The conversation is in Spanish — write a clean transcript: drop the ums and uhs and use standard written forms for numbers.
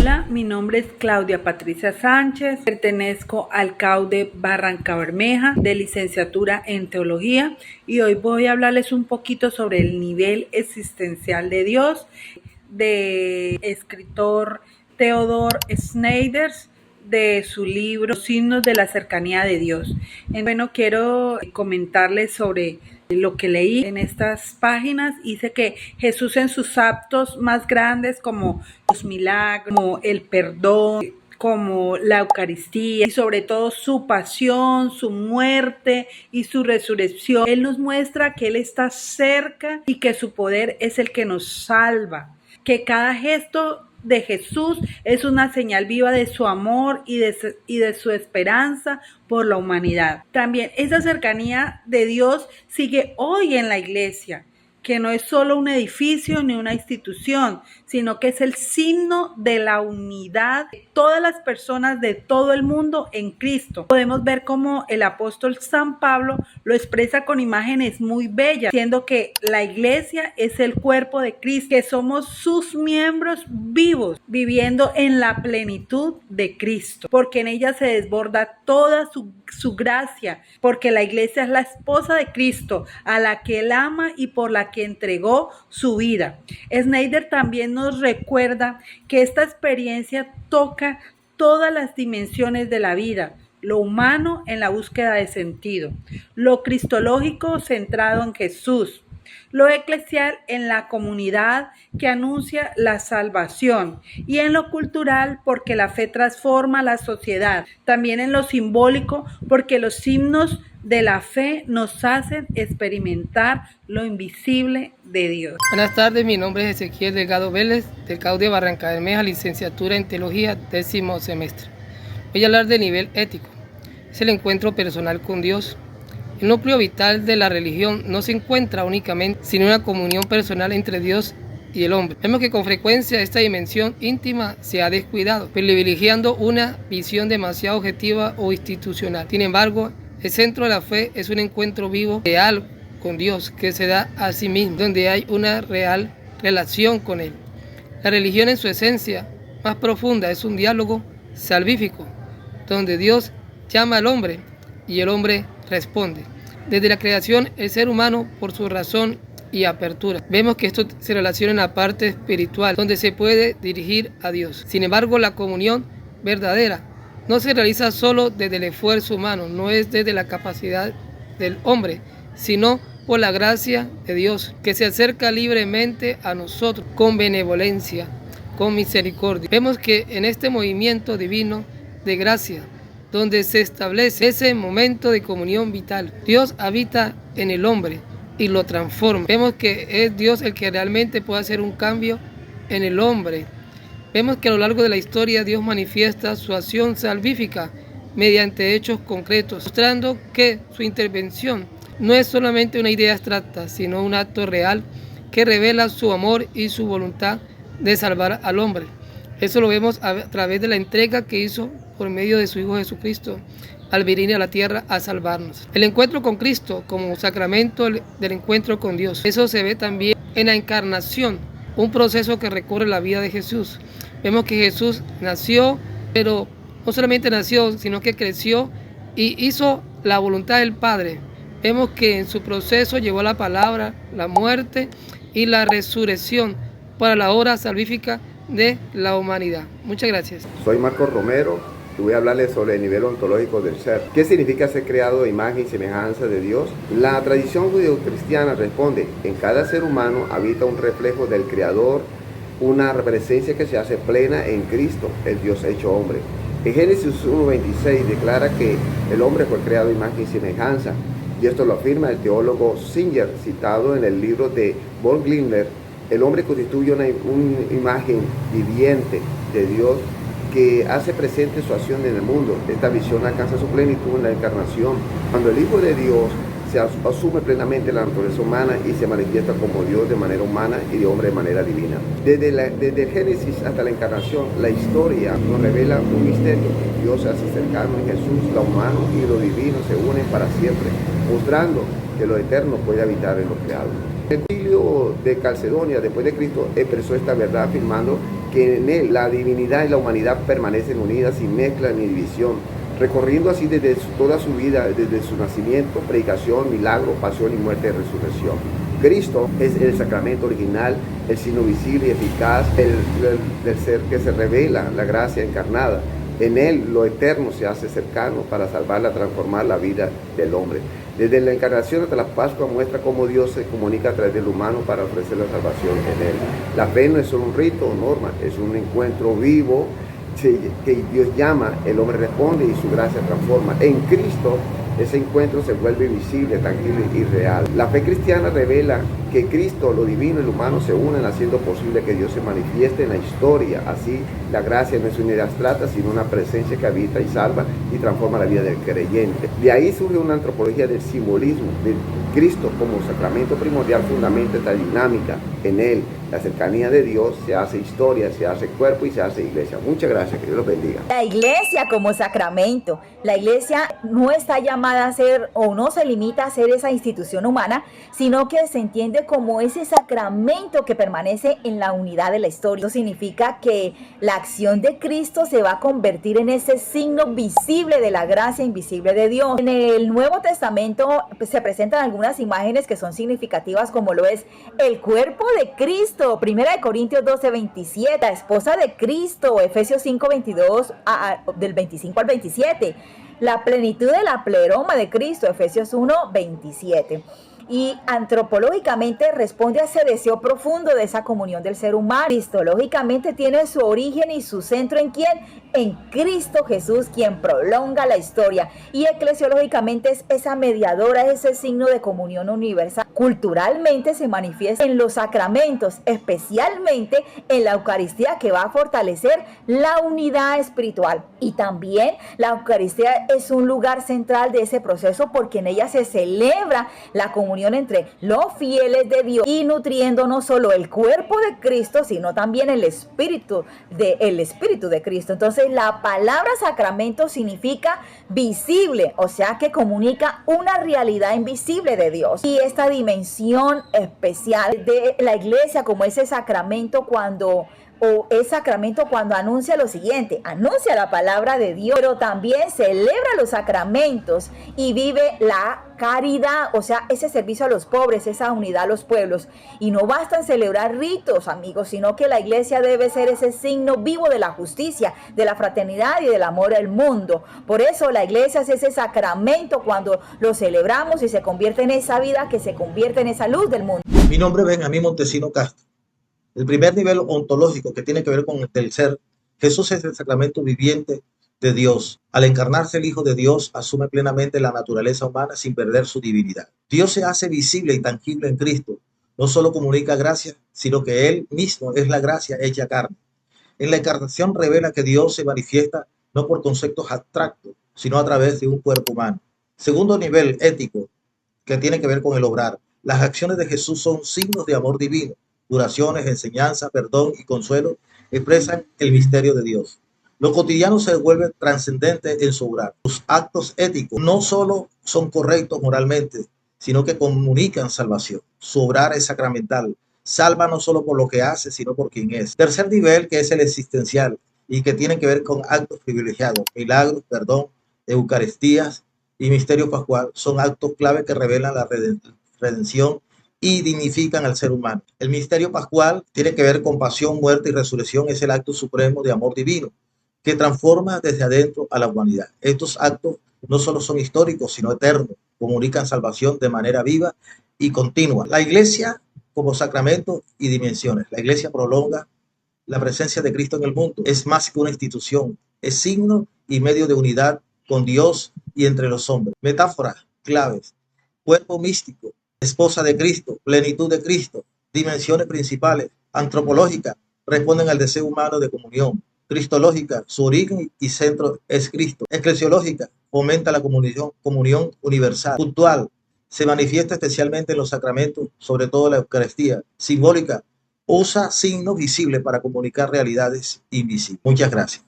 Hola, mi nombre es Claudia Patricia Sánchez, pertenezco al CAUDE Barranca Bermeja de licenciatura en Teología y hoy voy a hablarles un poquito sobre el nivel existencial de Dios de escritor Theodor Sneijder de su libro Signos de la cercanía de Dios. Bueno, quiero comentarles sobre lo que leí en estas páginas. Dice que Jesús en sus actos más grandes como los milagros, como el perdón, como la Eucaristía y sobre todo su pasión, su muerte y su resurrección, Él nos muestra que Él está cerca y que su poder es el que nos salva, que cada gesto de Jesús es una señal viva de su amor y de su esperanza por la humanidad. También esa cercanía de Dios sigue hoy en la iglesia, que no es solo un edificio ni una institución, sino que es el signo de la unidad de todas las personas de todo el mundo en Cristo. Podemos ver cómo el apóstol San Pablo lo expresa con imágenes muy bellas, diciendo que la iglesia es el cuerpo de Cristo, que somos sus miembros vivos, viviendo en la plenitud de Cristo, porque en ella se desborda toda su gracia, porque la iglesia es la esposa de Cristo, a la que Él ama y por la que entregó su vida. Sneijder también nos recuerda que esta experiencia toca todas las dimensiones de la vida, lo humano en la búsqueda de sentido, lo cristológico centrado en Jesús, lo eclesial en la comunidad que anuncia la salvación y en lo cultural porque la fe transforma la sociedad, también en lo simbólico porque los signos de la fe nos hacen experimentar lo invisible de Dios. Buenas tardes, mi nombre es Ezequiel Delgado Vélez, del CAUDE Barranca Bermeja, licenciatura en Teología, 10º semestre. Voy a hablar de nivel ético. Es el encuentro personal con Dios. El núcleo vital de la religión no se encuentra únicamente sino una comunión personal entre Dios y el hombre. Vemos que con frecuencia esta dimensión íntima se ha descuidado, privilegiando una visión demasiado objetiva o institucional. Sin embargo, el centro de la fe es un encuentro vivo, real con Dios, que se da a sí mismo, donde hay una real relación con Él. La religión en su esencia más profunda es un diálogo salvífico, donde Dios llama al hombre y el hombre responde. Desde la creación, el ser humano, por su razón y apertura, vemos que esto se relaciona en la parte espiritual, donde se puede dirigir a Dios. Sin embargo, la comunión verdadera no se realiza solo desde el esfuerzo humano, no es desde la capacidad del hombre, sino por la gracia de Dios, que se acerca libremente a nosotros con benevolencia, con misericordia. Vemos que en este movimiento divino de gracia, donde se establece ese momento de comunión vital, Dios habita en el hombre y lo transforma. Vemos que es Dios el que realmente puede hacer un cambio en el hombre. Vemos que a lo largo de la historia Dios manifiesta su acción salvífica mediante hechos concretos, mostrando que su intervención no es solamente una idea abstracta, sino un acto real que revela su amor y su voluntad de salvar al hombre. Eso lo vemos a través de la entrega que hizo por medio de su Hijo Jesucristo al venir a la tierra a salvarnos. El encuentro con Cristo como sacramento del encuentro con Dios. Eso se ve también en la encarnación, un proceso que recorre la vida de Jesús. Vemos que Jesús nació, pero no solamente nació, sino que creció y hizo la voluntad del Padre. Vemos que en su proceso llevó la palabra, la muerte y la resurrección para la obra salvífica de la humanidad. Muchas gracias. Soy Marcos Romero y voy a hablarles sobre el nivel ontológico del ser. ¿Qué significa ser creado a imagen y semejanza de Dios? La tradición judeocristiana responde: en cada ser humano habita un reflejo del Creador, una presencia que se hace plena en Cristo, el Dios hecho hombre. En Génesis 1:26 declara que el hombre fue creado a imagen y semejanza, y esto lo afirma el teólogo Singer, citado en el libro de von Glindner. El hombre constituye una imagen viviente de Dios que hace presente su acción en el mundo. Esta visión alcanza su plenitud en la encarnación, cuando el Hijo de Dios se asume plenamente la naturaleza humana y se manifiesta como Dios de manera humana y de hombre de manera divina. Desde el Génesis hasta la encarnación, la historia nos revela un misterio. Dios se hace cercano en Jesús, lo humano y lo divino se unen para siempre, mostrando que lo eterno puede habitar en lo creado. El Concilio de Calcedonia, después de Cristo, expresó esta verdad afirmando que en él la divinidad y la humanidad permanecen unidas sin mezcla ni división, recorriendo así desde toda su vida, desde su nacimiento, predicación, milagro, pasión y muerte y resurrección. Cristo es el sacramento original, el signo visible y eficaz del ser que se revela, la gracia encarnada. En él lo eterno se hace cercano para salvarla, transformar la vida del hombre. Desde la encarnación hasta la Pascua muestra cómo Dios se comunica a través del humano para ofrecer la salvación en él. La fe no es solo un rito o norma, es un encuentro vivo que Dios llama, el hombre responde y su gracia transforma. En Cristo ese encuentro se vuelve visible, tangible y real. La fe cristiana revela que Cristo, lo divino y lo humano se unen, haciendo posible que Dios se manifieste en la historia. Así, la gracia no es una idea abstracta, sino una presencia que habita y salva y transforma la vida del creyente. De ahí surge una antropología del simbolismo de Cristo como sacramento primordial, fundamenta esta dinámica. En él, la cercanía de Dios se hace historia, se hace cuerpo y se hace iglesia. Muchas gracias, que Dios los bendiga. La iglesia como sacramento. La iglesia no está llamada a ser, o no se limita a ser esa institución humana, sino que se entiende como ese sacramento que permanece en la unidad de la historia. Eso significa que la acción de Cristo se va a convertir en ese signo visible de la gracia invisible de Dios. En el Nuevo Testamento se presentan algunas imágenes que son significativas, como lo es el cuerpo de Cristo, 1 Corintios 12:27, la esposa de Cristo, Efesios 5:22, del 25 al 27, la plenitud de la pleroma de Cristo, Efesios 1:27. Y antropológicamente responde a ese deseo profundo de esa comunión del ser humano. Cristológicamente tiene su origen y su centro ¿en quién? En Cristo Jesús, quien prolonga la historia. Y eclesiológicamente es esa mediadora, ese signo de comunión universal. Culturalmente se manifiesta en los sacramentos, especialmente en la Eucaristía, que va a fortalecer la unidad espiritual. Y también la Eucaristía es un lugar central de ese proceso, porque en ella se celebra la comunión entre los fieles de Dios y nutriendo no solo el cuerpo de Cristo, sino también el Espíritu de Cristo. Entonces la palabra sacramento significa visible, o sea que comunica una realidad invisible de Dios. Y esta dimensión especial de la iglesia como ese sacramento es sacramento cuando anuncia lo siguiente: anuncia la palabra de Dios, pero también celebra los sacramentos y vive la caridad, o sea, ese servicio a los pobres, esa unidad a los pueblos. Y no bastan celebrar ritos, amigos, sino que la iglesia debe ser ese signo vivo de la justicia, de la fraternidad y del amor al mundo. Por eso la iglesia es ese sacramento cuando lo celebramos y se convierte en esa vida que se convierte en esa luz del mundo. Mi nombre es Benjamín Montesino Castro. El primer nivel ontológico, que tiene que ver con el ser, Jesús es el sacramento viviente de Dios. Al encarnarse el Hijo de Dios, asume plenamente la naturaleza humana sin perder su divinidad. Dios se hace visible y tangible en Cristo. No solo comunica gracia, sino que Él mismo es la gracia hecha carne. En la encarnación revela que Dios se manifiesta no por conceptos abstractos, sino a través de un cuerpo humano. Segundo nivel ético, que tiene que ver con el obrar. Las acciones de Jesús son signos de amor divino. Curaciones, enseñanza, perdón y consuelo expresan el misterio de Dios. Lo cotidiano se vuelve trascendente en su obrar. Sus actos éticos no solo son correctos moralmente, sino que comunican salvación. Su obrar es sacramental. Salva no solo por lo que hace, sino por quien es. Tercer nivel, que es el existencial y que tiene que ver con actos privilegiados. Milagros, perdón, eucaristías y misterio pascual son actos clave que revelan la redención y dignifican al ser humano. El misterio pascual tiene que ver con pasión, muerte y resurrección. Es el acto supremo de amor divino que transforma desde adentro a la humanidad. Estos actos no solo son históricos, sino eternos. Comunican salvación de manera viva y continua. La iglesia como sacramento y dimensiones. La iglesia prolonga la presencia de Cristo en el mundo. Es más que una institución. Es signo y medio de unidad con Dios y entre los hombres. Metáforas claves. Cuerpo místico, esposa de Cristo, plenitud de Cristo, dimensiones principales, antropológicas, responden al deseo humano de comunión. Cristológica, su origen y centro es Cristo. Eclesiológica, fomenta la comunión universal. Puntual, se manifiesta especialmente en los sacramentos, sobre todo la Eucaristía. Simbólica, usa signos visibles para comunicar realidades invisibles. Muchas gracias.